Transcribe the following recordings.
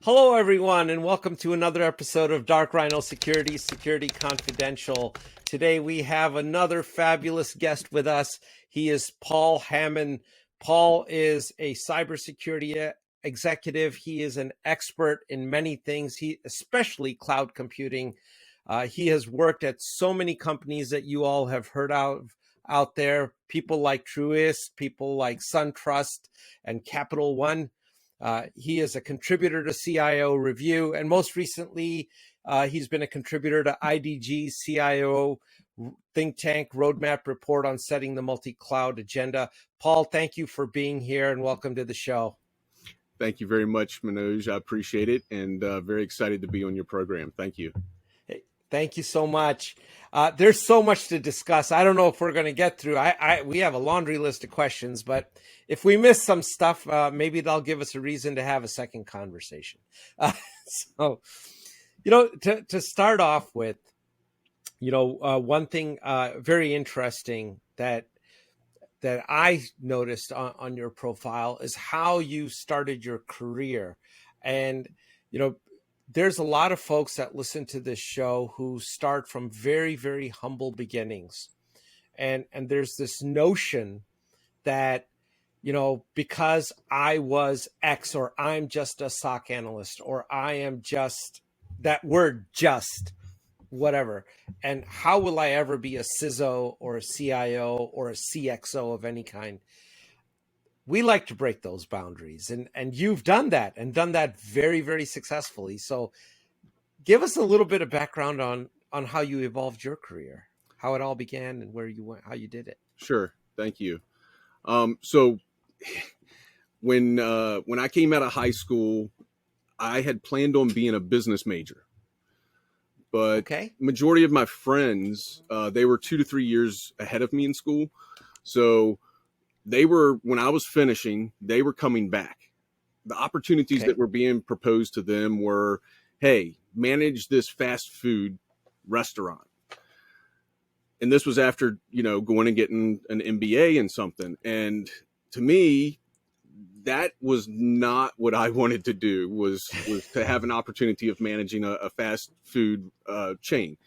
Hello, everyone, and welcome to another episode of Dark Rhino Security, Security Confidential. Today, we have another fabulous guest with us. He is Paul Hammond. Paul is a cybersecurity executive. He is an expert in many things, especially cloud computing. He has worked at so many companies that you all have heard out there, people like Truist, people like SunTrust and Capital One. He is a contributor to CIO Review, and most recently, he's been a contributor to IDGs CIO think tank roadmap report on setting the multi-cloud agenda. Paul, thank you for being here and welcome to the show. Thank you very much, Manoj. I appreciate it and very excited to be on your program. Thank you. Hey, thank you so much. There's so much to discuss. I don't know if we're going to get through. We have a laundry list of questions, but if we miss some stuff, maybe they'll give us a reason to have a second conversation. So, to start off with, one thing very interesting that I noticed on your profile is how you started your career. And, there's a lot of folks that listen to this show who start from very, very humble beginnings. And there's this notion that, because I was X, or I'm just a SOC analyst, or I am just that word, just whatever. And how will I ever be a CISO or a CIO or a CXO of any kind? We like to break those boundaries, and you've done that and done that very, very successfully. So give us a little bit of background on how you evolved your career, how it all began and where you went, how you did it. Sure. Thank you. So when I came out of high school, I had planned on being a business major, but majority of my friends, they were 2 to 3 years ahead of me in school. So when I was finishing, they were coming back. The opportunities that were being proposed to them were, hey, manage this fast food restaurant. And this was after, going and getting an MBA in something. And to me, that was not what I wanted to do, was to have an opportunity of managing a fast food chain.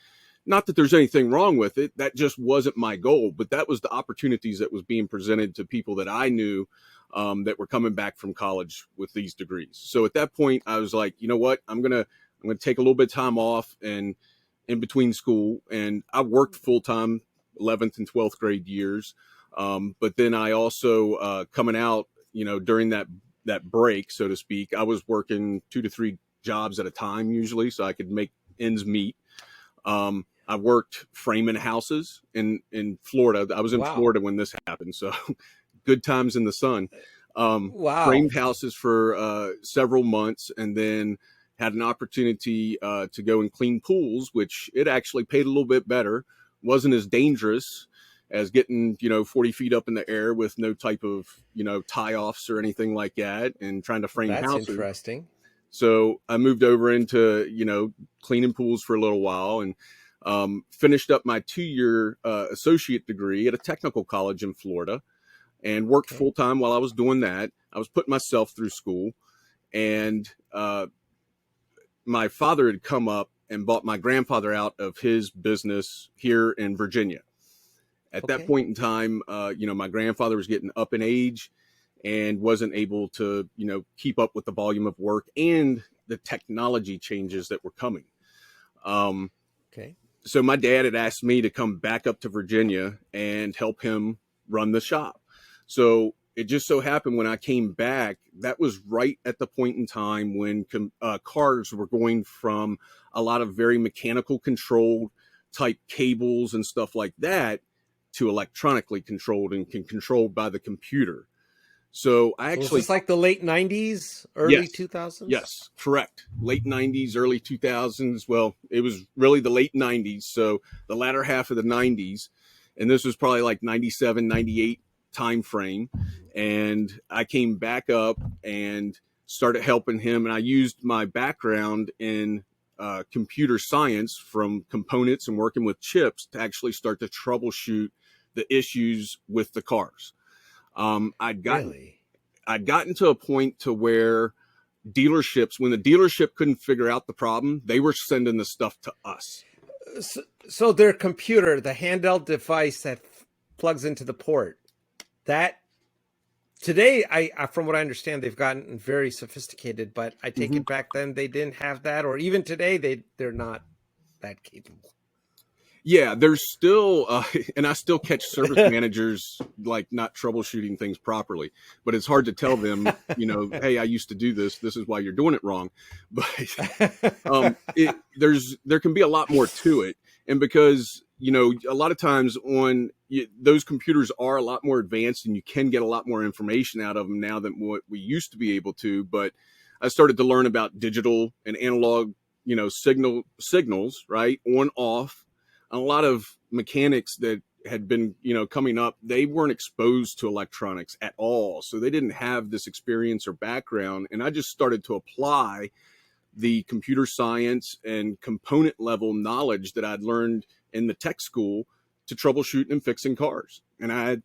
Not that there's anything wrong with it. That just wasn't my goal, but that was the opportunities that was being presented to people that I knew that were coming back from college with these degrees. So at that point, I was like, you know what, I'm gonna take a little bit of time off and in between school. And I worked full time 11th and 12th grade years. But then I also coming out, during that break, so to speak, I was working 2 to 3 jobs at a time usually, so I could make ends meet. I worked framing houses in Florida. I was in Florida when this happened, so good times in the sun. Framed houses for several months, and then had an opportunity to go and clean pools, which it actually paid a little bit better. Wasn't as dangerous as getting, 40 feet up in the air with no type of, tie-offs or anything like that, and trying to frame houses. That's interesting. So I moved over into, cleaning pools for a little while, and finished up my 2-year associate degree at a technical college in Florida, and worked full time while I was doing that. I was putting myself through school, and my father had come up and bought my grandfather out of his business here in Virginia. At that point in time, my grandfather was getting up in age and wasn't able to, keep up with the volume of work and the technology changes that were coming. So my dad had asked me to come back up to Virginia and help him run the shop. So it just so happened when I came back, that was right at the point in time when cars were going from a lot of very mechanical controlled type cables and stuff like that to electronically controlled and controlled by the computer. So I actually... Was this like the late 90s, early 2000s? Yes, correct. Late 90s, early 2000s. Well, it was really the late 90s. So the latter half of the 90s. And this was probably like 97, 98 time frame. And I came back up and started helping him. And I used my background in computer science from components and working with chips to actually start to troubleshoot the issues with the cars. I'd gotten to a point to where dealerships, when the dealership couldn't figure out the problem, they were sending the stuff to us. So their computer, the handheld device that plugs into the port, that today, from what I understand, they've gotten very sophisticated, but I take it back then they didn't have that, or even today they're not that capable. Yeah, there's still, and I still catch service managers like not troubleshooting things properly, but it's hard to tell them, hey, I used to do this. This is why you're doing it wrong. But there can be a lot more to it. And because, a lot of times those computers are a lot more advanced and you can get a lot more information out of them now than what we used to be able to. But I started to learn about digital and analog, signals, right? On, off. A lot of mechanics that had been, coming up, they weren't exposed to electronics at all. So they didn't have this experience or background. And I just started to apply the computer science and component level knowledge that I'd learned in the tech school to troubleshoot and fixing cars. And I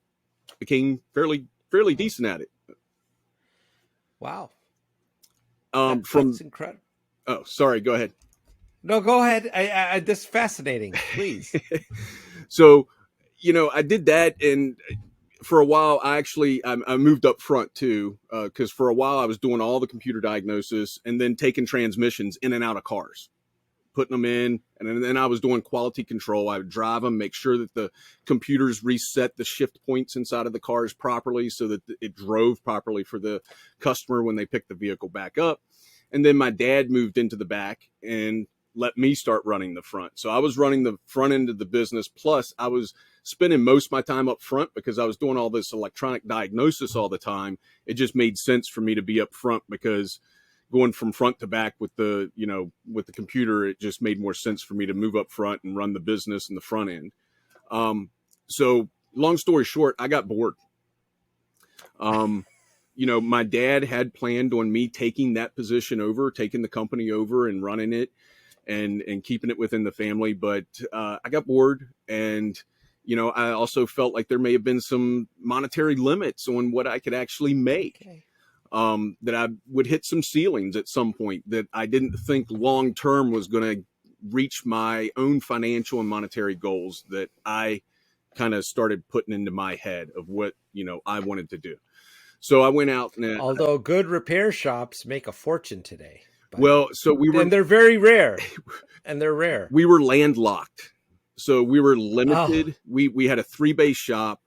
became fairly decent at it. Wow. That's incredible. Oh, sorry. Go ahead. No, go ahead. This is fascinating. Please. So, I did that, and for a while, I moved up front too, because for a while I was doing all the computer diagnosis and then taking transmissions in and out of cars, putting them in, and then I was doing quality control. I would drive them, make sure that the computers reset the shift points inside of the cars properly so that it drove properly for the customer when they picked the vehicle back up. And then my dad moved into the back and let me start running the front. So I was running the front end of the business. Plus I was spending most of my time up front because I was doing all this electronic diagnosis all the time. It just made sense for me to be up front because going from front to back with the computer, it just made more sense for me to move up front and run the business in the front end. So long story short, I got bored. My dad had planned on me taking that position over, taking the company over and running it and keeping it within the family. But I got bored, and, I also felt like there may have been some monetary limits on what I could actually make. Okay. That I would hit some ceilings at some point that I didn't think long term was going to reach my own financial and monetary goals that I kind of started putting into my head of what, I wanted to do. So I went out and although good repair shops make a fortune today. Well, so and they're very rare, and they're rare. We were landlocked, so we were limited. Oh. We had a 3-bay shop.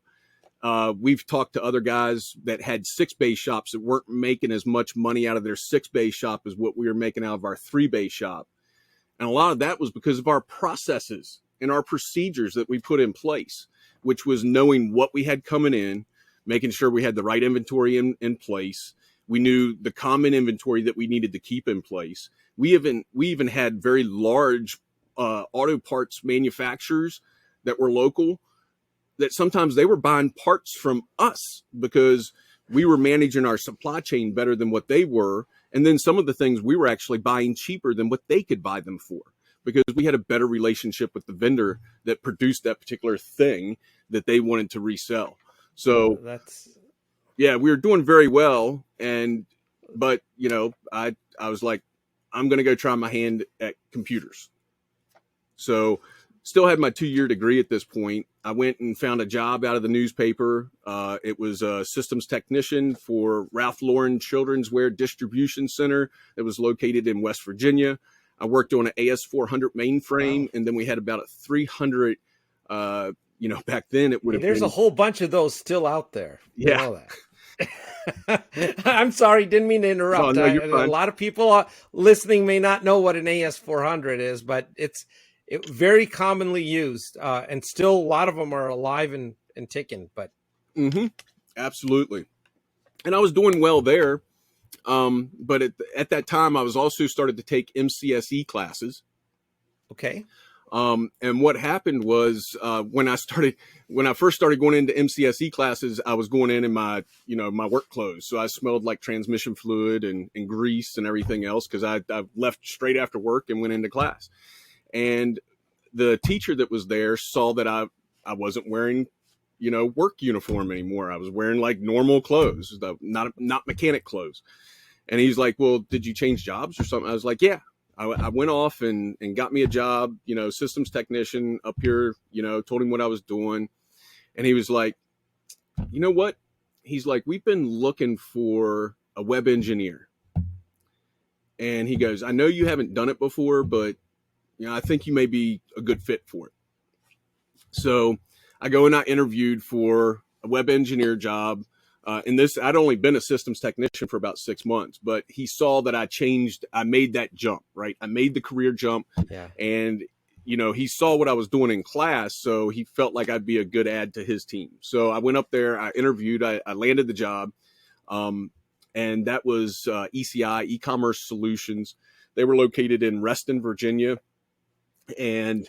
We've talked to other guys that had 6-bay shops that weren't making as much money out of their 6-bay shop as what we were making out of our 3-bay shop. And a lot of that was because of our processes and our procedures that we put in place, which was knowing what we had coming in, making sure we had the right inventory in place. We knew the common inventory that we needed to keep in place. We even had very large auto parts manufacturers that were local, that sometimes they were buying parts from us because we were managing our supply chain better than what they were. And then some of the things we were actually buying cheaper than what they could buy them for, because we had a better relationship with the vendor that produced that particular thing that they wanted to resell. So we were doing very well. But I was like, I'm going to go try my hand at computers. So still had my 2-year degree at this point. I went and found a job out of the newspaper. It was a systems technician for Ralph Lauren Children's Wear Distribution Center that was located in West Virginia. I worked on an AS400 mainframe, wow. And then we had about a 300, back then it would have There's been... a whole bunch of those still out there. Yeah. You know that. I'm sorry, didn't mean to interrupt. No, you're fine. A lot of people listening may not know what an AS400 is, but it's very commonly used, and still a lot of them are alive and ticking. But absolutely, and I was doing well there. But at that time, I was also started to take MCSE classes. Okay. And what happened was, when I first started going into MCSE classes, I was going in my work clothes. So I smelled like transmission fluid and grease and everything else, because I left straight after work and went into class. And the teacher that was there saw that I wasn't wearing, work uniform anymore. I was wearing like normal clothes, not mechanic clothes. And he's like, well, did you change jobs or something? I was like, yeah. I went off and got me a job, systems technician up here, told him what I was doing. And he was like, you know what? He's like, we've been looking for a web engineer. And he goes, I know you haven't done it before, but I think you may be a good fit for it. So I go and I interviewed for a web engineer job. I'd only been a systems technician for about 6 months, but he saw that I made that jump, right? I made the career jump. Yeah. And, he saw what I was doing in class. So he felt like I'd be a good add to his team. So I went up there, I interviewed, I landed the job. And that was ECI, E-Commerce Solutions. They were located in Reston, Virginia. And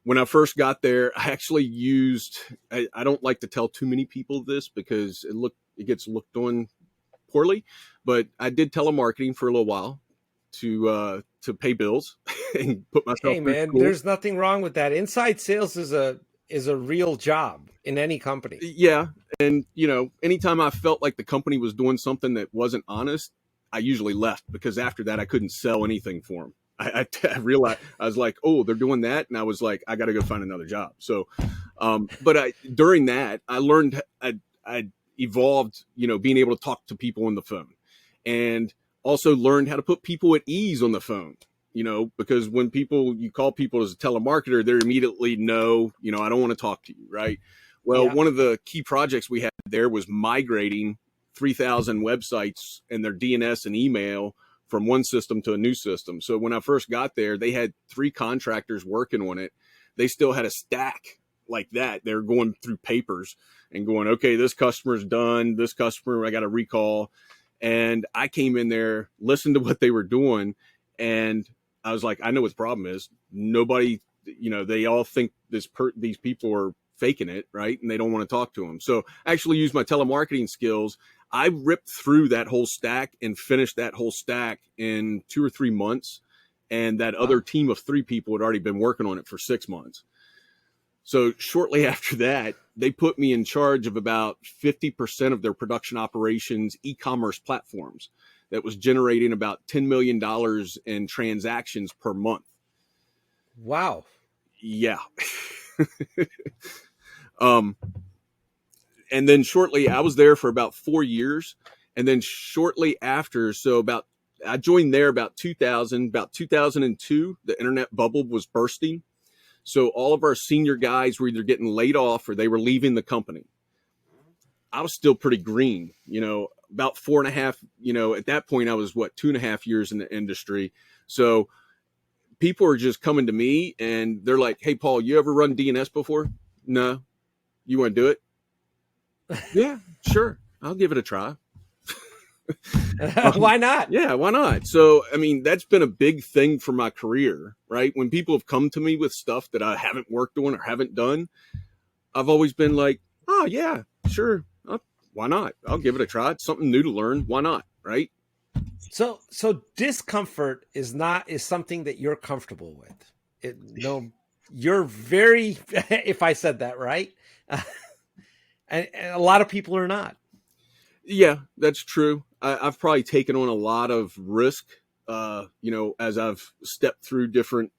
when I first got there, I actually used, I don't like to tell too many people this because it gets looked on poorly, but I did telemarketing for a little while to pay bills and put myself Hey man, school. There's nothing wrong with that. Inside sales is a real job in any company. Yeah. And, anytime I felt like the company was doing something that wasn't honest, I usually left because after that, I couldn't sell anything for them. I realized, I was like, oh, they're doing that. And I was like, I got to go find another job. So, but during that, I learned, I evolved, being able to talk to people on the phone, and also learned how to put people at ease on the phone, because when you call people as a telemarketer, they immediately know, I don't want to talk to you. Right. Well, one of the key projects we had there was migrating 3,000 websites and their DNS and email from one system to a new system. So when I first got there, they had 3 contractors working on it. They still had a stack like that. They're going through papers and going, okay, this customer's done. This customer, I got a recall. And I came in there, listened to what they were doing. And I was like, I know what the problem is. Nobody, they all think these people are faking it, right? And they don't want to talk to them. So I actually used my telemarketing skills. I ripped through that whole stack and finished that whole stack in 2 or 3 months. And that other team of 3 people had already been working on it for 6 months. So shortly after that, they put me in charge of about 50% of their production operations e-commerce platforms that was generating about $10 million in transactions per month. Wow. Yeah. And then shortly, I was there for about 4 years. And then shortly after, I joined there about 2002, the internet bubble was bursting. So all of our senior guys were either getting laid off or they were leaving the company. I was still pretty green, about 4.5, at that point I was 2.5 years in the industry. So people are just coming to me and they're like, hey, Paul, you ever run DNS before? No. You want to do it? Yeah, sure. I'll give it a try. Why not? Yeah, why not? So, that's been a big thing for my career, right? When people have come to me with stuff that I haven't worked on or haven't done, I've always been like, oh, yeah, sure. Why not? I'll give it a try. It's something new to learn. Why not? Right? So discomfort is something that you're comfortable with. You're very, if I said that right, and a lot of people are not. Yeah, that's true. I've probably taken on a lot of risk, as I've stepped through different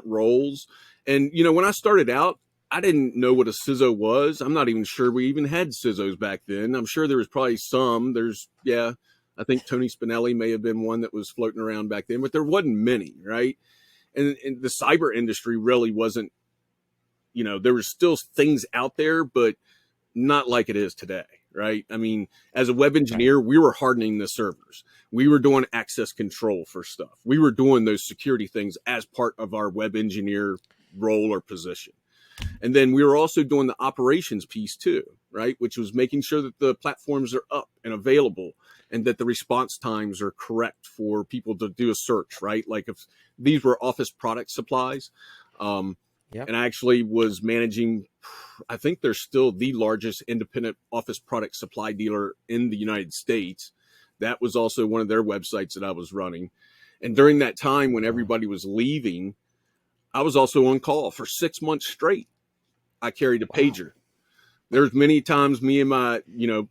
roles. And, when I started out, I didn't know what a CISO was. I'm not even sure we even had CISOs back then. I'm sure there was probably some. I think Tony Spinelli may have been one that was floating around back then, but there wasn't many, right? And the cyber industry really wasn't, there was still things out there, but not like it is today, right? As a web engineer, we were hardening the servers. We were doing access control for stuff. We were doing those security things as part of our web engineer role or position. And then we were also doing the operations piece too, right? Which was making sure that the platforms are up and available and that the response times are correct for people to do a search, right? Like if these were office product supplies, and I actually was managing, I think they're still the largest independent office product supply dealer in the United States. That was also one of their websites that I was running. And during that time when everybody was leaving, I was also on call for 6 months straight. I carried a pager. There's many times me and my,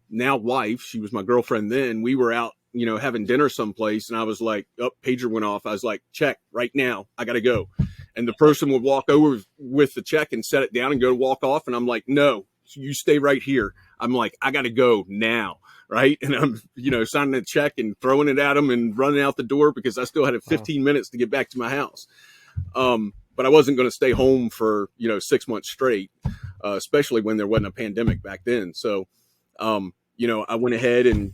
now wife, she was my girlfriend then, we were out having dinner someplace, and I was like, oh, pager went off. I was like, check right now. I got to go. And the person would walk over with the check and set it down and go to walk off. And I'm like, no, you stay right here. I'm like, I got to go now. Right. And I'm, signing the check and throwing it at them and running out the door because I still had 15 minutes to get back to my house. But I wasn't going to stay home for, 6 months straight, especially when there wasn't a pandemic back then. So, I went ahead and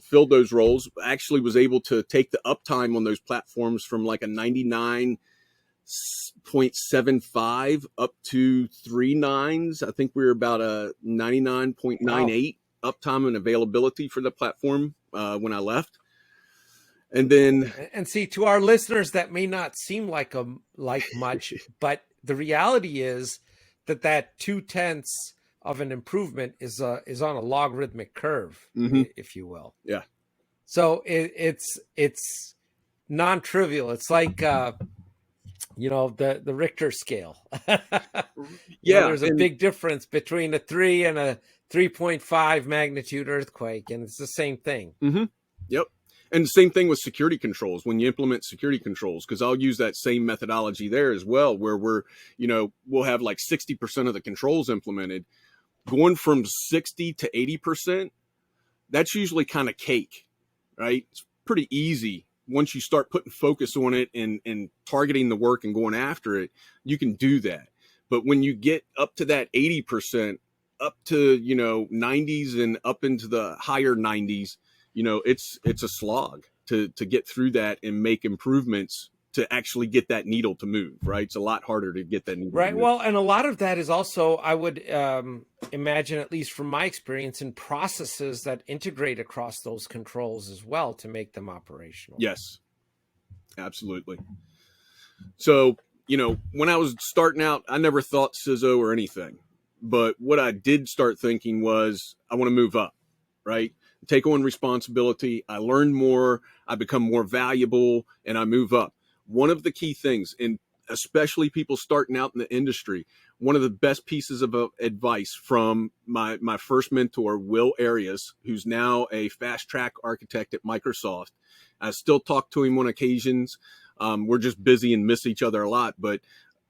filled those roles. Actually was able to take the uptime on those platforms from like a 99.75 up to 3 nines. I think we were about a 99.98 uptime and availability for the platform when I left. And then, and see, to our listeners, that may not seem like much, but the reality is that 0.2 of an improvement is on a logarithmic curve, if you will. Yeah. So it's non-trivial. It's like the Richter scale. There's a big difference between a 3 and a 3.5 magnitude earthquake, and it's the same thing. Mm-hmm. Yep. And the same thing with security controls when you implement security controls, because I'll use that same methodology there as well, where we'll have like 60% of the controls implemented. Going from 60 to 80%, that's usually kind of cake, right? It's pretty easy. Once you start putting focus on it and targeting the work and going after it, you can do that. But when you get up to that 80%, up to, 90s and up into the higher 90s, it's a slog to get through that and make improvements to actually get that needle to move, right? It's a lot harder to get that needle right to move. Well, and a lot of that is also, I would imagine, at least from my experience, in processes that integrate across those controls as well to make them operational. Yes, absolutely. So, when I was starting out, I never thought CISO or anything, but what I did start thinking was I want to move up, right? Take on responsibility. I learn more, I become more valuable, and I move up. One of the key things, and especially people starting out in the industry, one of the best pieces of advice from my first mentor, Will Arias, who's now a fast track architect at Microsoft. I still talk to him on occasions. We're just busy and miss each other a lot. But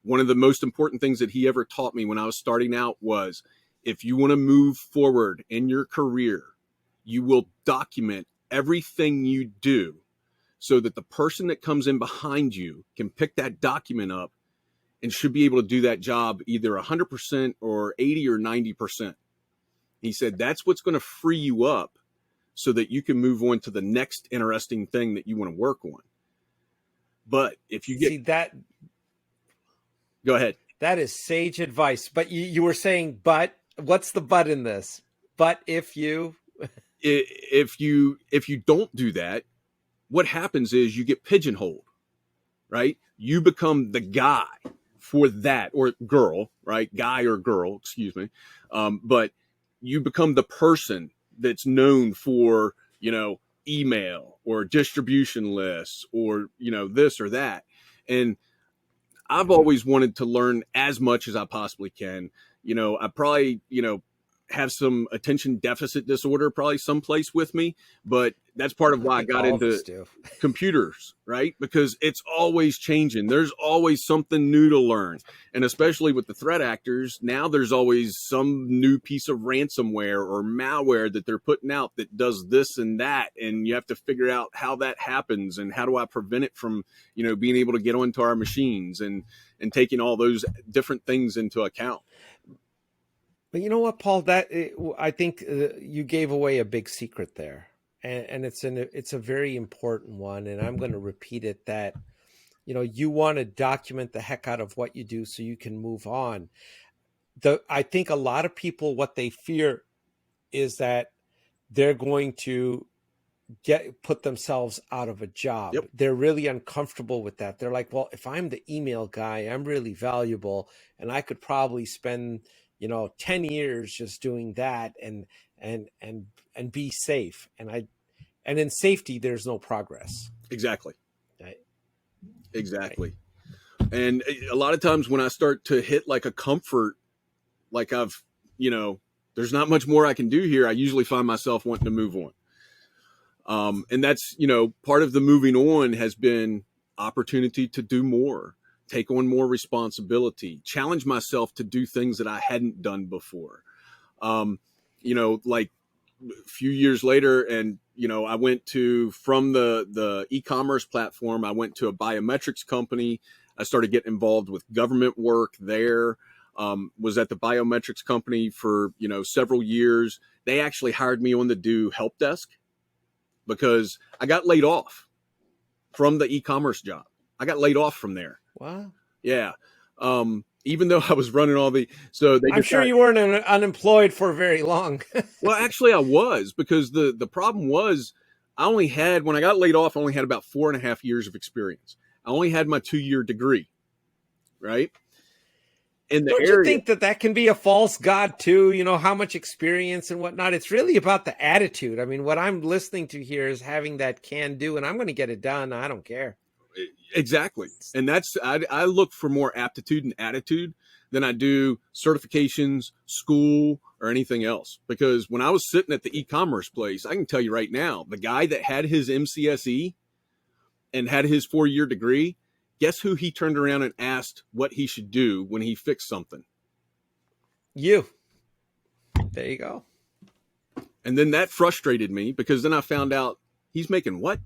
one of the most important things that he ever taught me when I was starting out was, if you want to move forward in your career, you will document everything you do so that the person that comes in behind you can pick that document up and should be able to do that job either 100% or 80 or 90%. He said, that's what's going to free you up so that you can move on to the next interesting thing that you want to work on. But if you get that, go ahead. That is sage advice. But you were saying, but what's the but in this? But if you don't do that, what happens is you get pigeonholed, right? You become the guy for that, or girl, right? Guy or girl, excuse me. But you become the person that's known for, email or distribution lists or, this or that. And I've always wanted to learn as much as I possibly can. I probably, have some attention deficit disorder probably someplace with me, but that's part of why I got into computers, right? Because it's always changing. There's always something new to learn. And especially with the threat actors, now there's always some new piece of ransomware or malware that they're putting out that does this and that. And you have to figure out how that happens and how do I prevent it from, being able to get onto our machines and taking all those different things into account. But you know what, Paul? I think you gave away a big secret there, and it's a very important one. And I'm going to repeat it: that you want to document the heck out of what you do so you can move on. I think a lot of people, what they fear is that they're going to put themselves out of a job. Yep. They're really uncomfortable with that. They're like, well, if I'm the email guy, I'm really valuable, and I could probably spend 10 years just doing that and be safe. And in safety, there's no progress. Exactly. Right. Exactly. Right. And a lot of times when I start to hit like a comfort, like there's not much more I can do here, I usually find myself wanting to move And that's, part of the moving on has been opportunity to do more, take on more responsibility, challenge myself to do things that I hadn't done before. Like a few years later, and, I went from the e-commerce platform, I went to a biometrics company. I started getting involved with government work there. Was at the biometrics company for, several years. They actually hired me on to do help desk because I got laid off from the e-commerce job. I got laid off from there. Wow. Yeah. Even though I was running I'm sure you weren't unemployed for very long. Well, actually I was, because the problem was when I got laid off, I only had about 4.5 years of experience. I only had my 2-year degree. Right. Don't you think that can be a false god too? How much experience and whatnot. It's really about the attitude. I mean, what I'm listening to here is having that can do, and I'm going to get it done. I don't care. Exactly. And I look for more aptitude and attitude than I do certifications, school, or anything else. Because when I was sitting at the e-commerce place, I can tell you right now, the guy that had his MCSE and had his 4-year degree, guess who he turned around and asked what he should do when he fixed something? You. There you go. And then that frustrated me, because then I found out he's making what?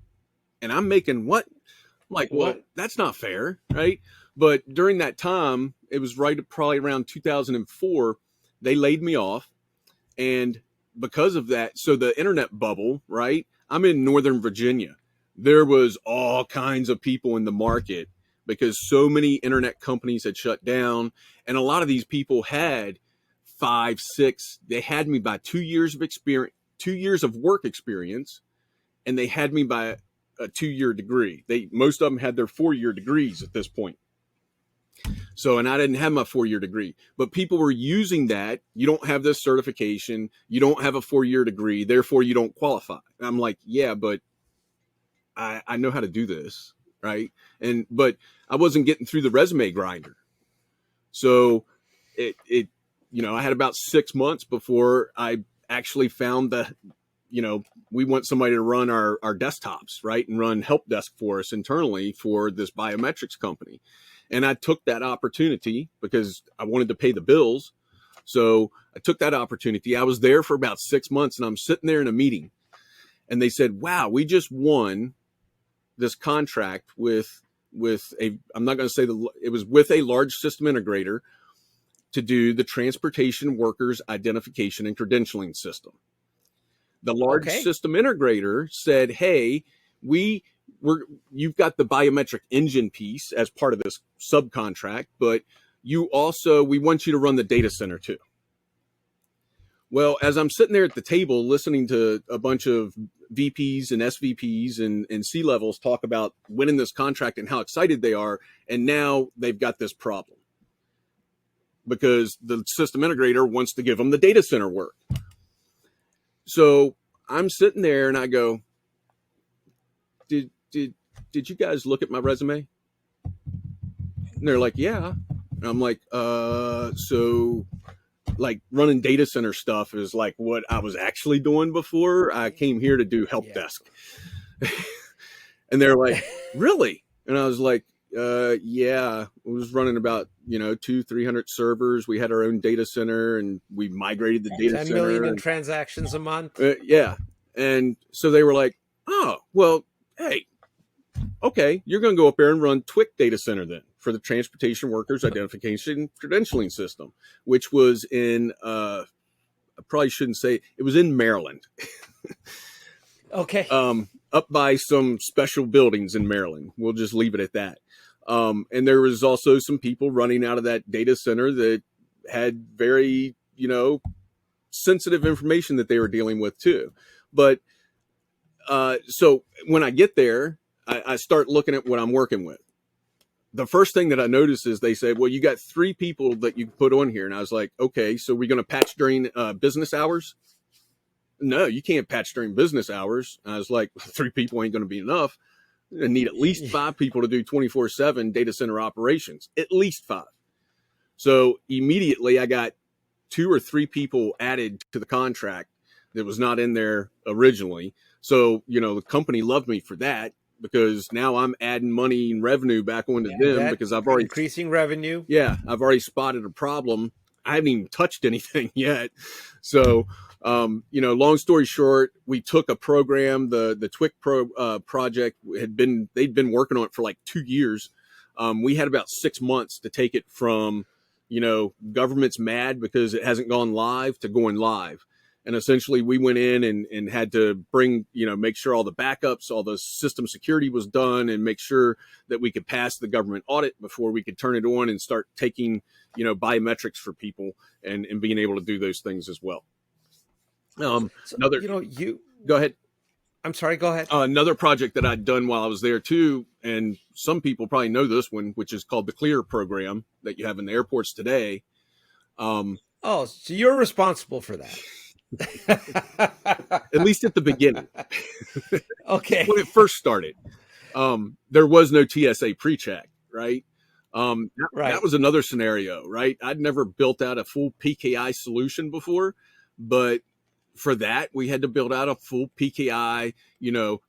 And I'm making what? I'm like, well, that's not fair, right? But during that time, it was probably around 2004, they laid me off. And because of that, so the internet bubble, right? I'm in Northern Virginia. There was all kinds of people in the market because so many internet companies had shut down. And a lot of these people had 5, 6, they had me by 2 years of experience, 2 years of work experience. And they had me by a 2-year degree. Most of them had their 4-year degrees at this point. So, and I didn't have my 4-year degree, but people were using that. You don't have this certification. You don't have a 4-year degree. Therefore you don't qualify. And I'm like, yeah, but I know how to do this. Right. But I wasn't getting through the resume grinder. So I had about 6 months before I actually found we want somebody to run our desktops, right, and run help desk for us internally for this biometrics company. And I took that opportunity because I wanted to pay the bills. So I took that opportunity. I was there for about 6 months, and I'm sitting there in a meeting, and they said, wow, we just won this contract with I'm not going to say it was with a large system integrator to do the transportation workers identification and credentialing system. The large system integrator said, hey, you've got the biometric engine piece as part of this subcontract, but we want you to run the data center too. Well, as I'm sitting there at the table listening to a bunch of VPs and SVPs and C-levels talk about winning this contract and how excited they are, and now they've got this problem because the system integrator wants to give them the data center work. So I'm sitting there and I go, did you guys look at my resume? And they're like, yeah. And I'm like, so like running data center stuff is like what I was actually doing before I came here to do help desk. And they're like, really? And I was like, yeah, it was running about, 200-300 servers. We had our own data center and we migrated the data 10 center. 10 million in transactions a month. Yeah. And so they were like, oh, well, hey, okay, you're going to go up there and run TWIC data center then for the transportation workers identification credentialing system, which was in, I probably shouldn't say, it was in Maryland. Okay. Up by some special buildings in Maryland. We'll just leave it at that. And there was also some people running out of that data center that had very, sensitive information that they were dealing with too. But so when I get there, I start looking at what I'm working with. The first thing that I noticed is they said, well, you got 3 people that you put on here. And I was like, okay, so we're going to patch during business hours? No, you can't patch during business hours. And I was like, 3 people ain't going to be enough. I need at least 5 people to do 24/7 data center operations, at least 5. So immediately I got 2 or 3 people added to the contract that was not in there originally. So, the company loved me for that, because now I'm adding money and revenue back onto them, because I've already increasing revenue. Yeah, I've already spotted a problem. I haven't even touched anything yet. So, long story short, we took a program, the TWIC project they'd been working on it for like 2 years. We had about 6 months to take it from, government's mad because it hasn't gone live to going live. And essentially we went in and had to make sure all the backups, all the system security was done, and make sure that we could pass the government audit before we could turn it on and start taking, biometrics for people and being able to do those things as well. Go ahead. I'm sorry, go ahead. Another project that I'd done while I was there too, and some people probably know this one, which is called the CLEAR program that you have in the airports today. So you're responsible for that. At least at the beginning. Okay. When it first started, there was no TSA pre-check, right? That was another scenario, right? I'd never built out a full PKI solution before, but for that, we had to build out a full PKI,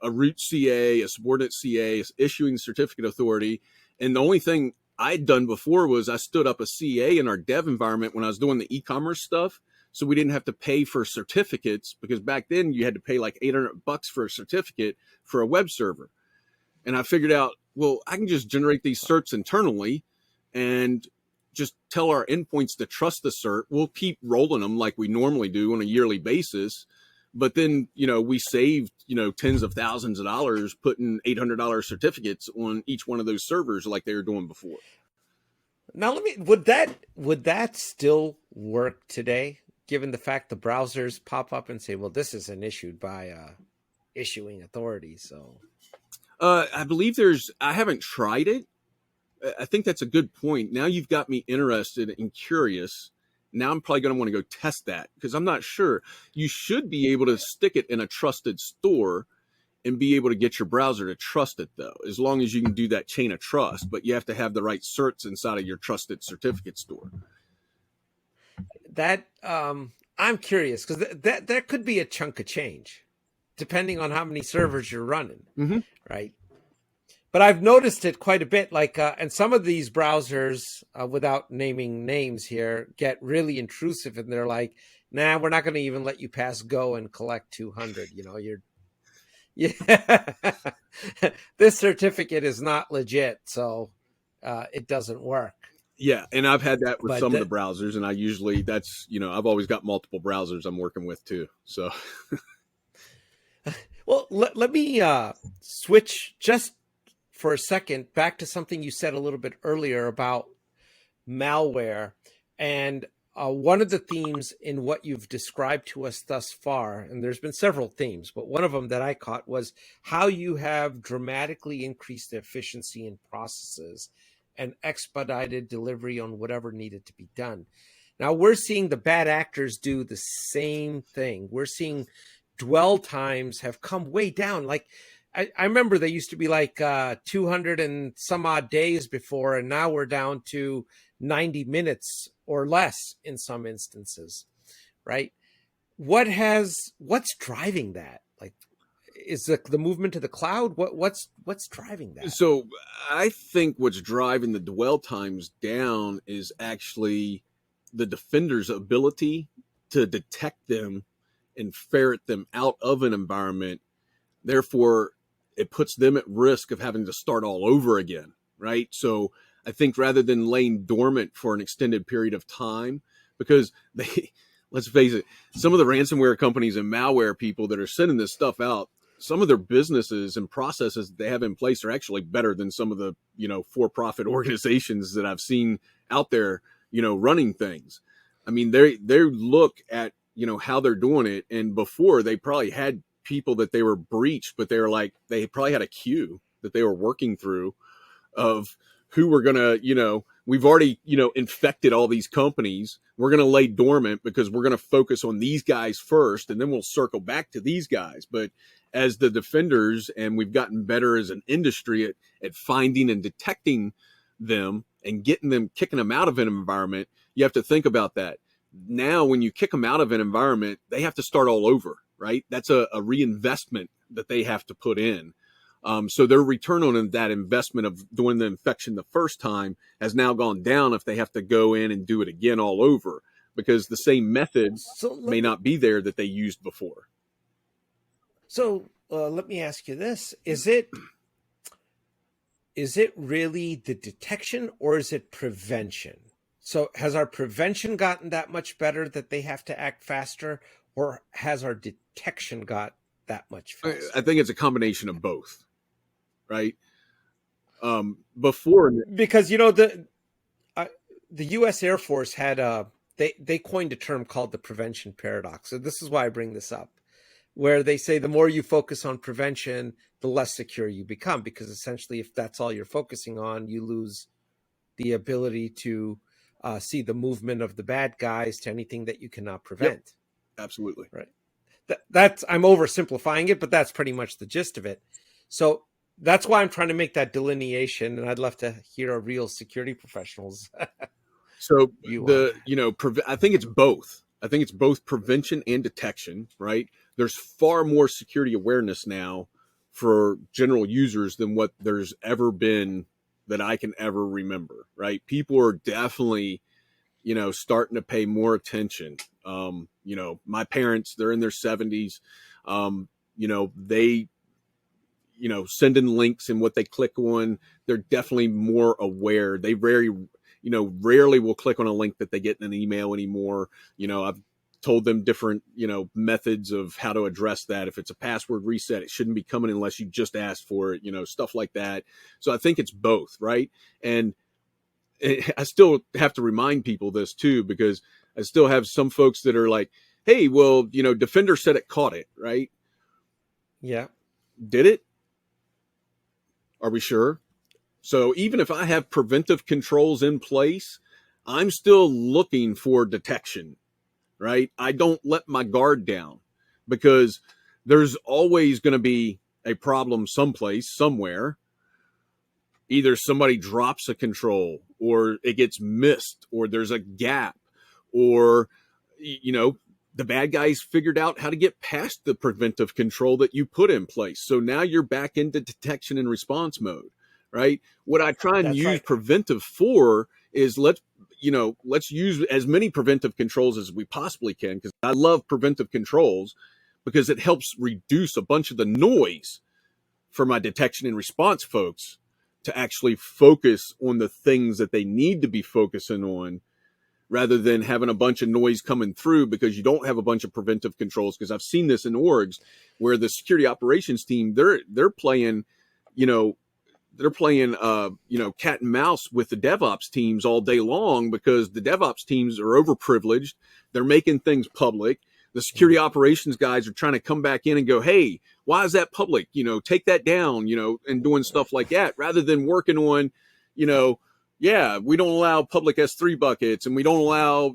a root CA, a subordinate CA, issuing certificate authority. And the only thing I'd done before was I stood up a CA in our dev environment when I was doing the e-commerce stuff. So we didn't have to pay for certificates, because back then you had to pay like $800 for a certificate for a web server. And I figured out, well, I can just generate these certs internally and just tell our endpoints to trust the cert. We'll keep rolling them like we normally do on a yearly basis. But then, we saved, tens of thousands of dollars putting $800 certificates on each one of those servers like they were doing before. Now, would that still work today, given the fact the browsers pop up and say, well, this isn't issued by issuing authority? So I believe I haven't tried it. I think that's a good point. Now you've got me interested and curious. Now I'm probably going to want to go test that, because I'm not sure. You should be able to stick it in a trusted store and be able to get your browser to trust it, though, as long as you can do that chain of trust. But you have to have the right certs inside of your trusted certificate store. That I'm curious, because that could be a chunk of change, depending on how many servers you're running, right? But I've noticed it quite a bit. And some of these browsers, without naming names here, get really intrusive, and they're like, "Nah, we're not going to even let you pass Go and collect 200." This certificate is not legit, so it doesn't work. Yeah, and I've had that with some of the browsers, and I usually I've always got multiple browsers I'm working with too. So, well, let me switch just for a second back to something you said a little bit earlier about malware. And one of the themes in what you've described to us thus far, and there's been several themes, but one of them that I caught was how you have dramatically increased the efficiency in processes and expedited delivery on whatever needed to be done. Now we're seeing the bad actors do the same thing. We're seeing dwell times have come way down. Like I remember they used to be like 200 and some odd days before, and now we're down to 90 minutes or less in some instances, right? What's driving that? Like, is the movement to the cloud? What's driving that? So I think what's driving the dwell times down is actually the defender's ability to detect them and ferret them out of an environment. Therefore, it puts them at risk of having to start all over again, right? So I think rather than laying dormant for an extended period of time, because let's face it, some of the ransomware companies and malware people that are sending this stuff out, some of their businesses and processes that they have in place are actually better than some of the, for-profit organizations that I've seen out there, running things. I mean, they look at, how they're doing it. And before, they probably had people that they were breached, but they probably had a queue that they were working through of who we're going to, we've already, infected all these companies. We're going to lay dormant because we're going to focus on these guys first, and then we'll circle back to these guys. But as the defenders, and we've gotten better as an industry at finding and detecting them and kicking them out of an environment, you have to think about that. Now, when you kick them out of an environment, they have to start all over, right? That's a reinvestment that they have to put in. So their return on that investment of doing the infection the first time has now gone down if they have to go in and do it again all over, because the same method may not be there that they used before. So let me ask you this. Is it really the detection, or is it prevention? So has our prevention gotten that much better that they have to act faster, or has our detection got that much faster? I think it's a combination of both, right? Before, because the U.S. Air Force had they coined a term called the prevention paradox. So this is why I bring this up, where they say the more you focus on prevention, the less secure you become, because essentially if that's all you're focusing on, you lose the ability to see the movement of the bad guys to anything that you cannot prevent. Yep, absolutely. Right. That's I'm oversimplifying it, but that's pretty much the gist of it. So that's why I'm trying to make that delineation, and I'd love to hear a real security professionals. So I think it's both. I think it's both prevention and detection, right? There's far more security awareness now for general users than what there's ever been that I can ever remember, right? People are definitely, starting to pay more attention. My parents, they're in their 70s. They, sending links and what they click on, they're definitely more aware. They rarely will click on a link that they get in an email anymore. I've told them different, methods of how to address that. If it's a password reset, it shouldn't be coming unless you just asked for it, stuff like that. So I think it's both, right? And I still have to remind people this too, because I still have some folks that are like, hey, well, Defender said it caught it, right? Yeah. Did it? Are we sure? So even if I have preventive controls in place, I'm still looking for detection, right? I don't let my guard down, because there's always going to be a problem someplace, somewhere. Either somebody drops a control, or it gets missed, or there's a gap, or, the bad guys figured out how to get past the preventive control that you put in place. So now you're back into detection and response mode, right? What I try and use preventive for is let's use as many preventive controls as we possibly can, because I love preventive controls, because it helps reduce a bunch of the noise for my detection and response folks to actually focus on the things that they need to be focusing on, rather than having a bunch of noise coming through because you don't have a bunch of preventive controls. Because I've seen this in orgs where the security operations team, they're playing, cat and mouse with the DevOps teams all day long, because the DevOps teams are overprivileged. They're making things public. The security operations guys are trying to come back in and go, hey, why is that public? Take that down, and doing stuff like that, rather than working on, we don't allow public S3 buckets, and we don't allow,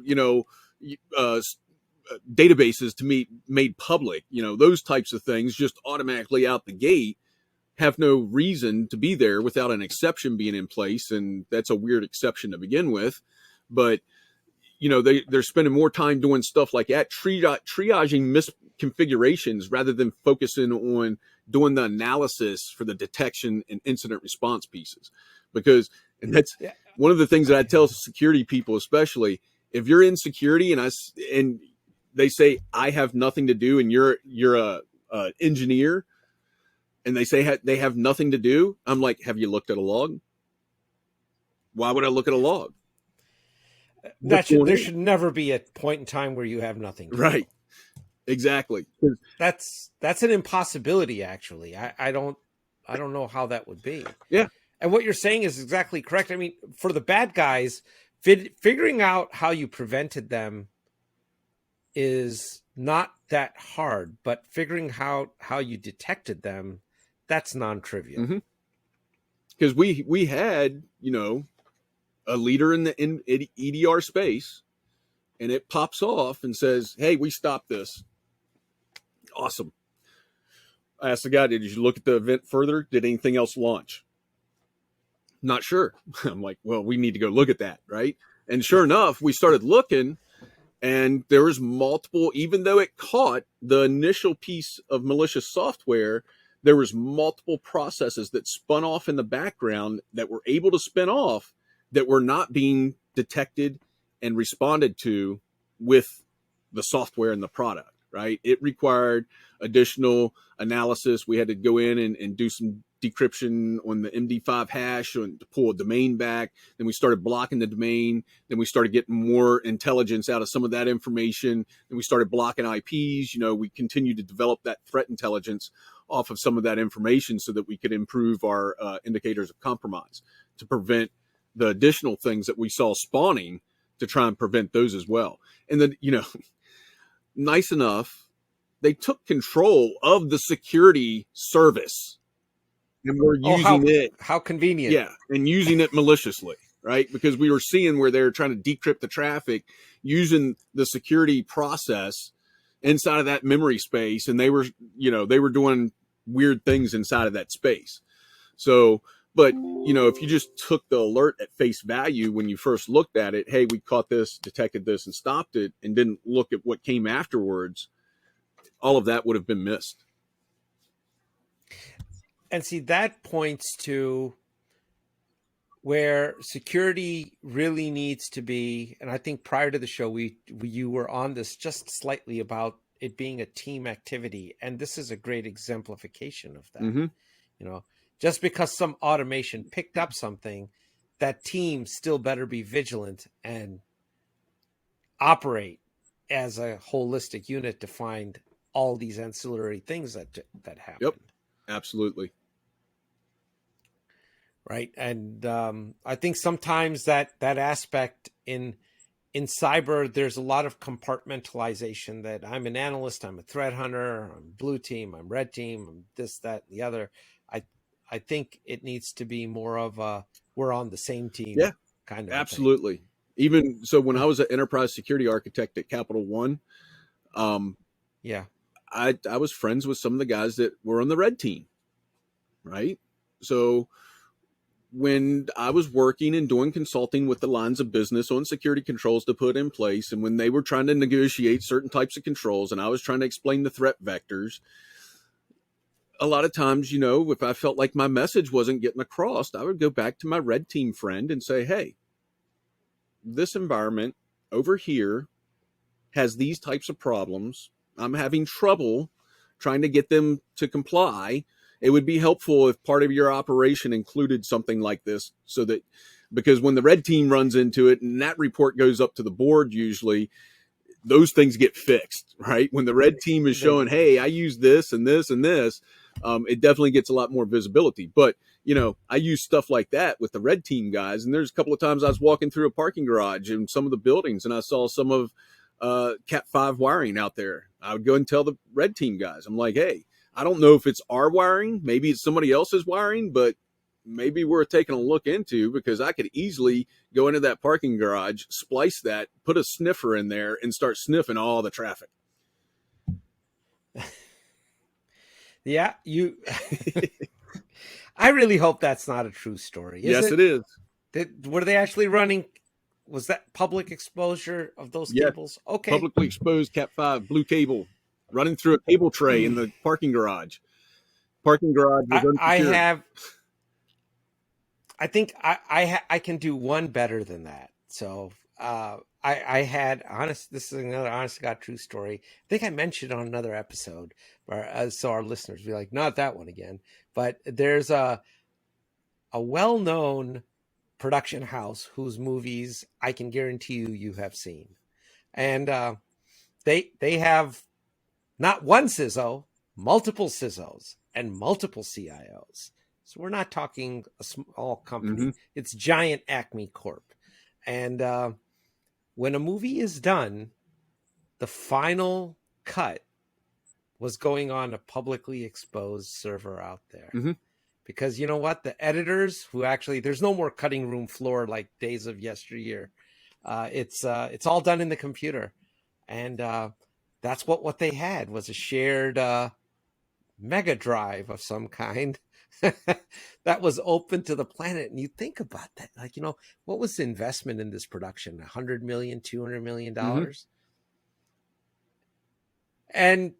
databases to be made public. Those types of things just automatically out the gate have no reason to be there without an exception being in place. And that's a weird exception to begin with. But, they're spending more time doing stuff like that, triaging misconfigurations, rather than focusing on doing the analysis for the detection and incident response pieces. Because that's one of the things that I tell security people, especially if you're in security and they say, I have nothing to do, and you're a engineer, and they say they have nothing to do. I'm like, have you looked at a log? Why would I look at a log? There should never be a point in time where you have nothing to do. Exactly. That's an impossibility, actually. I don't know how that would be. Yeah. And what you're saying is exactly correct. I mean, for the bad guys, figuring out how you prevented them is not that hard, but figuring out how you detected them, that's non-trivial. Because we had, a leader in the EDR space, and it pops off and says, hey, we stopped this. Awesome. I asked the guy, did you look at the event further? Did anything else launch? Not sure. I'm like, well, we need to go look at that, right? And sure enough, we started looking, And there was multiple, even though it caught the initial piece of malicious software, there was multiple processes that spun off in the background that were able to spin off that were not being detected and responded to with the software and the product, right? It required additional analysis. We had to go in and do some decryption on the MD5 hash to pull a domain back. Then we started blocking the domain. Then we started getting more intelligence out of some of that information. Then we started blocking IPs. We continued to develop that threat intelligence off of some of that information so that we could improve our indicators of compromise to prevent the additional things that we saw spawning, to try and prevent those as well. And then, nice enough, they took control of the security service and we're using it. How convenient. Yeah. And using it maliciously, right? Because we were seeing where they're trying to decrypt the traffic using the security process inside of that memory space. And they were doing weird things inside of that space. So, but, if you just took the alert at face value when you first looked at it, hey, we caught this, detected this, and stopped it, and didn't look at what came afterwards, all of that would have been missed. And see, that points to where security really needs to be. And I think prior to the show, you were on this just slightly about it being a team activity. And this is a great exemplification of that. Mm-hmm. Just because some automation picked up something, that team still better be vigilant and operate as a holistic unit to find all these ancillary things that happen. Yep, absolutely. Right. And I think sometimes that aspect in cyber, there's a lot of compartmentalization that I'm an analyst, I'm a threat hunter, I'm blue team, I'm red team, I'm this, that, and the other. I think it needs to be more of a we're on the same team. Yeah, kind of. Absolutely. Even so, when I was an enterprise security architect at Capital One, yeah, I was friends with some of the guys that were on the red team, right? So when I was working and doing consulting with the lines of business on security controls to put in place, and when they were trying to negotiate certain types of controls, and I was trying to explain the threat vectors, a lot of times, if I felt like my message wasn't getting across, I would go back to my red team friend and say, hey, this environment over here has these types of problems. I'm having trouble trying to get them to comply. It would be helpful if part of your operation included something like this, so that, because when the red team runs into it and that report goes up to the board, usually those things get fixed, right? When the red team is showing, hey, I use this and this and this, it definitely gets a lot more visibility. But, I use stuff like that with the red team guys. And there's a couple of times I was walking through a parking garage in some of the buildings and I saw some of Cat 5 wiring out there. I would go and tell the red team guys, I'm like, hey, I don't know if it's our wiring, maybe it's somebody else's wiring, but maybe worth taking a look into, because I could easily go into that parking garage, splice that, put a sniffer in there, and start sniffing all the traffic. Yeah, I really hope that's not a true story. Yes, it is. Were they actually running? Was that public exposure of those cables? Okay. Publicly exposed Cat 5 blue cable running through a cable tray in the parking garage. Parking garage was unsecured. I think I can do one better than that. So I had this is another honest to God true story. I think I mentioned on another episode, so our listeners be like, not that one again. But there's a well-known production house whose movies I can guarantee you have seen, and they have not one CISO, multiple CISOs and multiple CIOs. So we're not talking a small company. Mm-hmm. It's giant Acme Corp. And when a movie is done, the final cut was going on a publicly exposed server out there. Mm-hmm. Because you know what? The editors who actually, there's no more cutting room floor like days of yesteryear. It's all done in the computer. And that's what they had, was a shared mega drive of some kind that was open to the planet. And you think about that, like, what was the investment in this production? $100 million, $200 million. Mm-hmm. and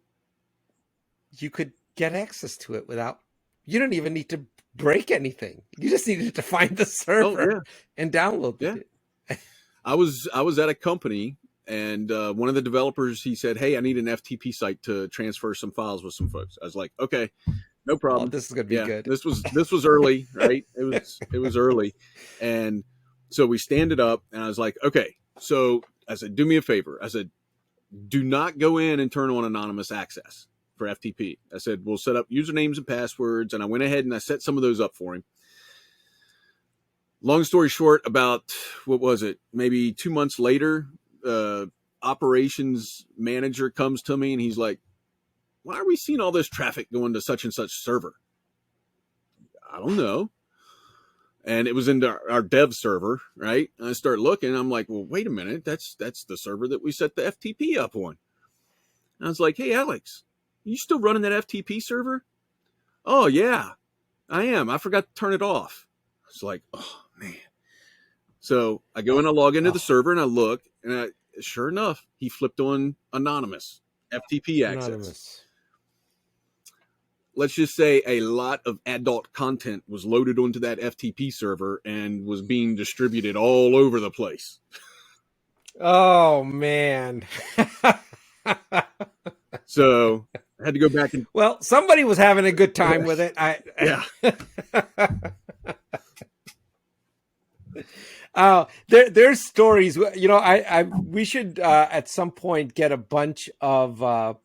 you could get access to it without, you don't even need to break anything. You just needed to find the server and download it. I was at a company, and one of the developers, he said, "Hey, I need an FTP site to transfer some files with some folks." I was like, "Okay, no problem." Oh, this is gonna be good. This was early, right? It was early, and so we stand it up, and I was like, "Okay." So I said, "Do me a favor." I said, "Do not go in and turn on anonymous access for FTP." I said, "We'll set up usernames and passwords," and I went ahead and I set some of those up for him. Long story short, about, what was it, maybe 2 months later, operations manager comes to me and he's like, "Why are we seeing all this traffic going to such and such server?" I don't know. And it was into our dev server, right? And I start looking, and I'm like, "Well, wait a minute, that's the server that we set the FTP up on." And I was like, "Hey, Alex, you still running that FTP server?" "Oh, yeah, I am. I forgot to turn it off." It's like, oh, man. So I go and I log into the server and I look, and sure enough, he flipped on anonymous FTP access. Anonymous. Let's just say a lot of adult content was loaded onto that FTP server and was being distributed all over the place. Oh, man. So I had to go back and... Well, somebody was having a good time with it. Yeah. There's stories, you know, we should at some point get a bunch of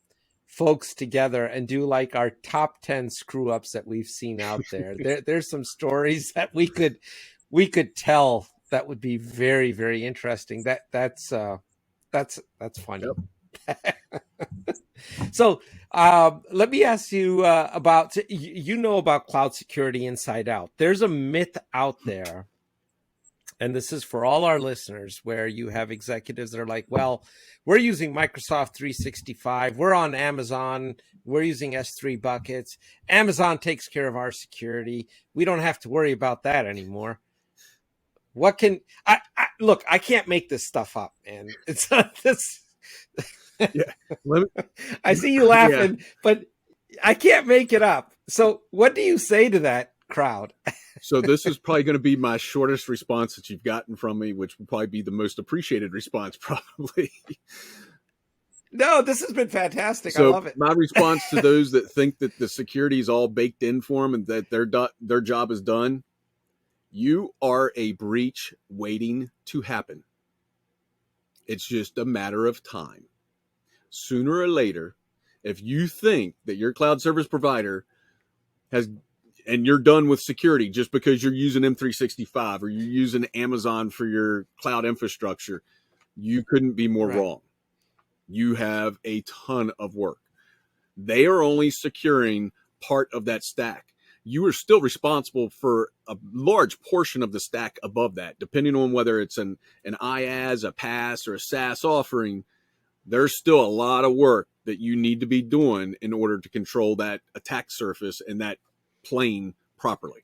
folks together and do like our top 10 screw ups that we've seen out there. There's some stories that we could tell that would be very, very interesting. That's funny. Yep. So let me ask you about, you know about cloud security inside out. There's a myth out there, and this is for all our listeners, where you have executives that are like, well, we're using Microsoft 365. We're on Amazon. We're using S3 buckets. Amazon takes care of our security. We don't have to worry about that anymore. What can look, I can't make this stuff up, man. It's not this. Yeah. I see you laughing, but I can't make it up. So what do you say to that crowd? So this is probably going to be my shortest response that you've gotten from me, which will probably be the most appreciated response, probably. No, this has been fantastic. So I love it. My response to those that think that the security is all baked in for them and that their job is done: you are a breach waiting to happen. It's just a matter of time. Sooner or later, if you think that your cloud service provider has, and you're done with security just because you're using M365 or you're using Amazon for your cloud infrastructure, you couldn't be more wrong. You have a ton of work. They are only securing part of that stack. You are still responsible for a large portion of the stack above that, depending on whether it's an IaaS, a PaaS, or a SaaS offering. There's still a lot of work that you need to be doing in order to control that attack surface and that plane properly.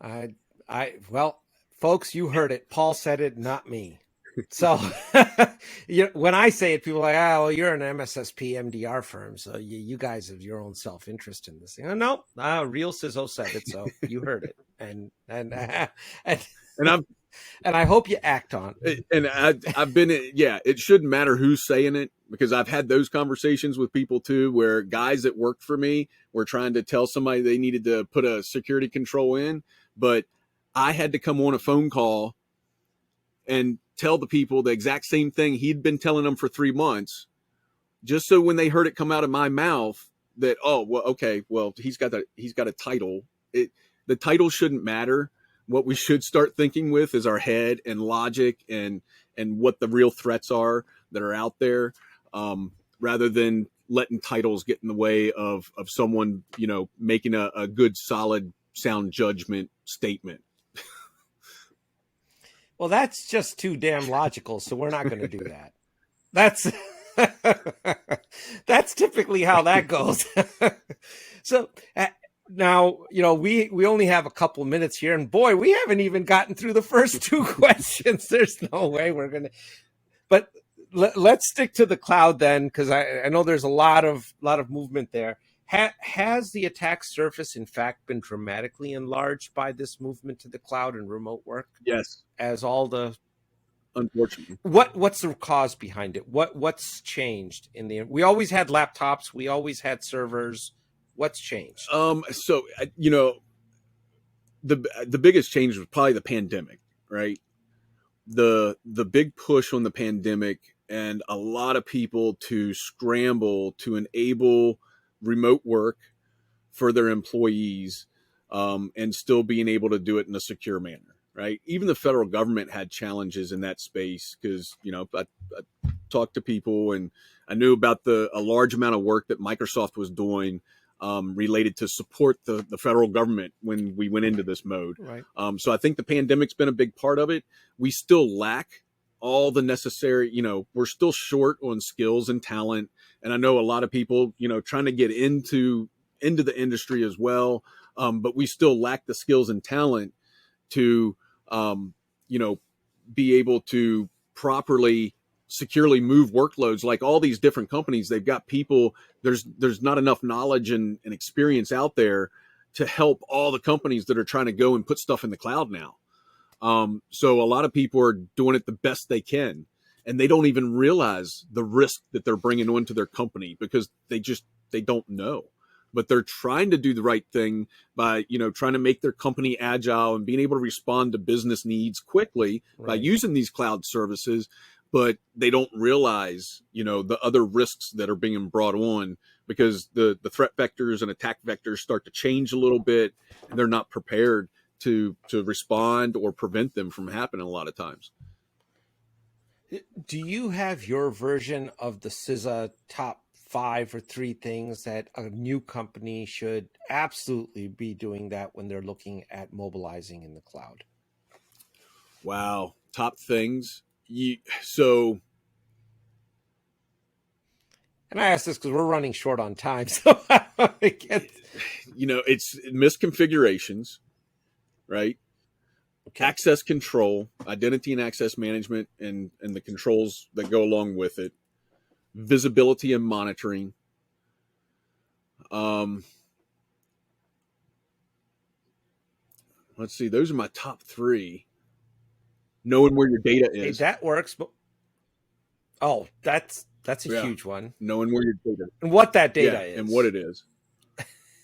Well, folks, you heard it. Paul said it, not me. So when I say it, people are like, "Oh, well, you're an MSSP MDR firm, so you guys have your own self-interest in this thing." Oh, no, real CISO said it, so you heard it, and I hope you act on it. And I've been, it shouldn't matter who's saying it, because I've had those conversations with people too, where guys that worked for me were trying to tell somebody they needed to put a security control in, but I had to come on a phone call and tell the people the exact same thing he'd been telling them for 3 months, just so when they heard it come out of my mouth that, oh, well, okay, well, he's got a title. The title shouldn't matter. What we should start thinking with is our head and logic and what the real threats are that are out there, rather than letting titles get in the way of someone, making a good, solid, sound judgment statement. Well, that's just too damn logical, so we're not going to do that. That's typically how that goes. So now, we only have a couple minutes here, and boy, we haven't even gotten through the first 2 questions. There's no way we're going to. But let's stick to the cloud then, because I know there's a lot of movement there. Has the attack surface in fact been dramatically enlarged by this movement to the cloud and remote work? Yes. As all the Unfortunately. What's the cause behind it? What's changed in the? We always had laptops. We always had servers. What's changed? So the biggest change was probably the pandemic, right? The big push on the pandemic and a lot of people to scramble to enable remote work for their employees, and still being able to do it in a secure manner, right? Even the federal government had challenges in that space because, I talked to people and I knew about a large amount of work that Microsoft was doing related to support the federal government when we went into this mode. Right. So I think the pandemic's been a big part of it. We still lack all the necessary, we're still short on skills and talent. And I know a lot of people, trying to get into the industry as well. But we still lack the skills and talent to, be able to properly securely move workloads. Like all these different companies, they've got people, there's not enough knowledge and experience out there to help all the companies that are trying to go and put stuff in the cloud now. So a lot of people are doing it the best they can, and they don't even realize the risk that they're bringing onto their company because they don't know. But they're trying to do the right thing by, trying to make their company agile and being able to respond to business needs quickly by using these cloud services. But they don't realize, the other risks that are being brought on because the threat vectors and attack vectors start to change a little bit, and they're not prepared to respond or prevent them from happening a lot of times. Do you have your version of the CISA top 5 or 3 things that a new company should absolutely be doing that when they're looking at mobilizing in the cloud? Wow. Top things. And I ask this because we're running short on time. So it's misconfigurations, right? Okay. Access control, identity and access management, and the controls that go along with it. Visibility and monitoring. Let's see. Those are my top 3. Knowing where your data is. Hey, that works. But that's a huge one. Knowing where your data and what that data is and what it is.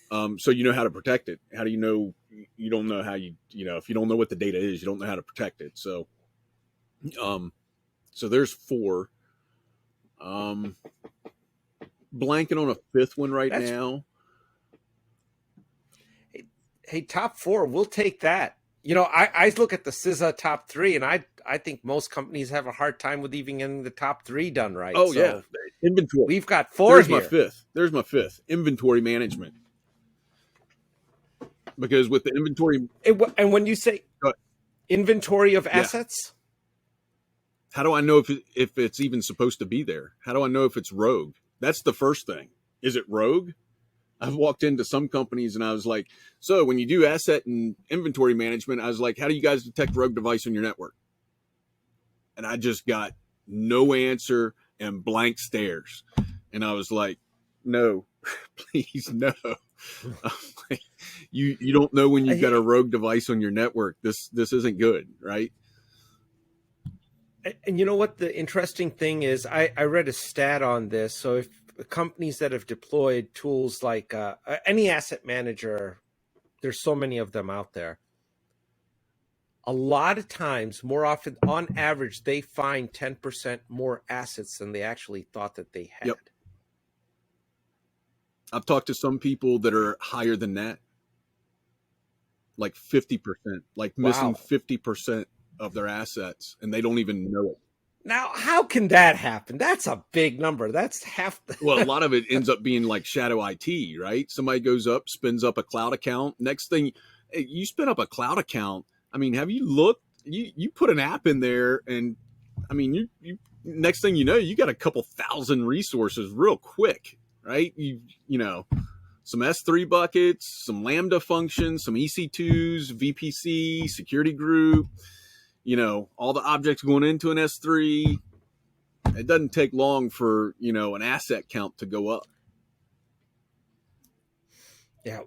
So you know how to protect it. How do you know? You don't know how if you don't know what the data is, you don't know how to protect it. So, so there's 4. Blanking on a 5th one now. Hey, top 4, we'll take that. I look at the CISA top 3, and I think most companies have a hard time with even getting the top 3 done right. Oh, so yeah. Inventory. We've got 4 here. There's my 5th. Inventory management. Because with the inventory... And when you say inventory of assets... How do I know if it's even supposed to be there? How do I know if it's rogue? That's the first thing. Is it rogue? I've walked into some companies and I was like, so when you do asset and inventory management, I was like, how do you guys detect rogue device on your network? And I just got no answer and blank stares. And I was like, no, please, no. Like, you don't know when you've got a rogue device on your network. This isn't good, right? And you know what the interesting thing is? I read a stat on this. So if companies that have deployed tools like any asset manager, there's so many of them out there. A lot of times, more often, on average, they find 10% more assets than they actually thought that they had. Yep. I've talked to some people that are higher than that, like 50%, like missing 50% of their assets, and they don't even know it. Now, how can that happen? That's a big number. That's half. Well, a lot of it ends up being like shadow IT, right? Somebody goes up, spins up a cloud account. Next thing, you spin up a cloud account. I mean, have you looked? You put an app in there, and I mean, you next thing you know, you got a couple thousand resources real quick, right? You know, some S3 buckets, some Lambda functions, some EC2s, VPC, security group. You know, all the objects going into an S3, it doesn't take long for, an asset count to go up. Yeah,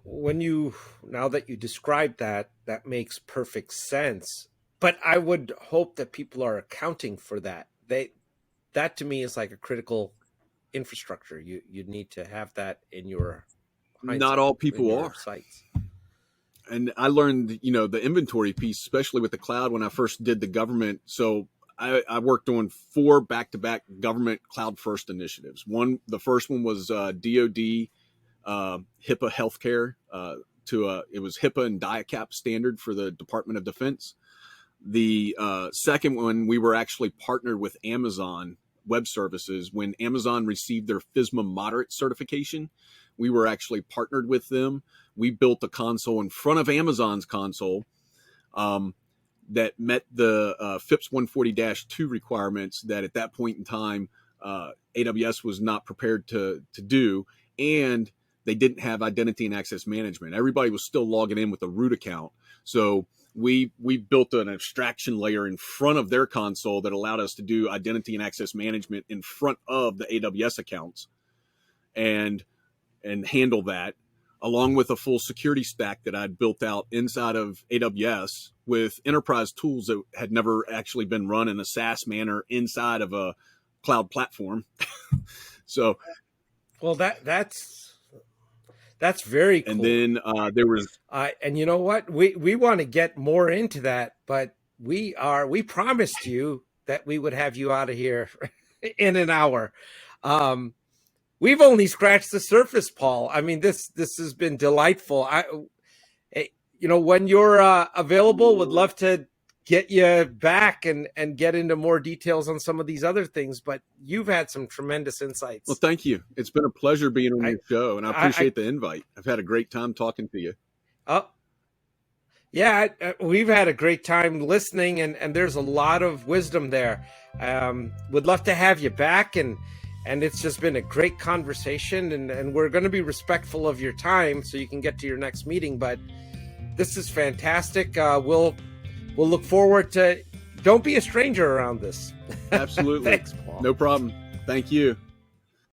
now that you described that makes perfect sense. But I would hope that people are accounting for that. That to me is like a critical infrastructure. You need to have that in your Not all people are sites. And I learned, the inventory piece, especially with the cloud when I first did the government. So I worked on 4 back-to-back government cloud first initiatives. The first one was DoD HIPAA healthcare it was HIPAA and DIACAP standard for the Department of Defense. The second one, we were actually partnered with Amazon Web Services. When Amazon received their FISMA moderate certification, we were actually partnered with them. We built a console in front of Amazon's console that met the FIPS 140-2 requirements that at that point in time AWS was not prepared to do, and they didn't have identity and access management. Everybody was still logging in with a root account. So we built an abstraction layer in front of their console that allowed us to do identity and access management in front of the AWS accounts and handle that, along with a full security stack that I'd built out inside of AWS with enterprise tools that had never actually been run in a SaaS manner inside of a cloud platform. So, well, that's very cool. And then there was, and you know what? We want to get more into that, but we promised you that we would have you out of here in an hour. We've only scratched the surface, Paul. I mean, this has been delightful. When you're available, would love to get you back and get into more details on some of these other things, but you've had some tremendous insights. Well, thank you. It's been a pleasure being on your show, and I appreciate the invite. I've had a great time talking to you. Oh, yeah, we've had a great time listening, and there's a lot of wisdom there. Would love to have you back, and it's just been a great conversation, and we're going to be respectful of your time so you can get to your next meeting, but this is fantastic. We'll look forward to. Don't be a stranger around this. Absolutely. Thanks, Paul. No problem. Thank you.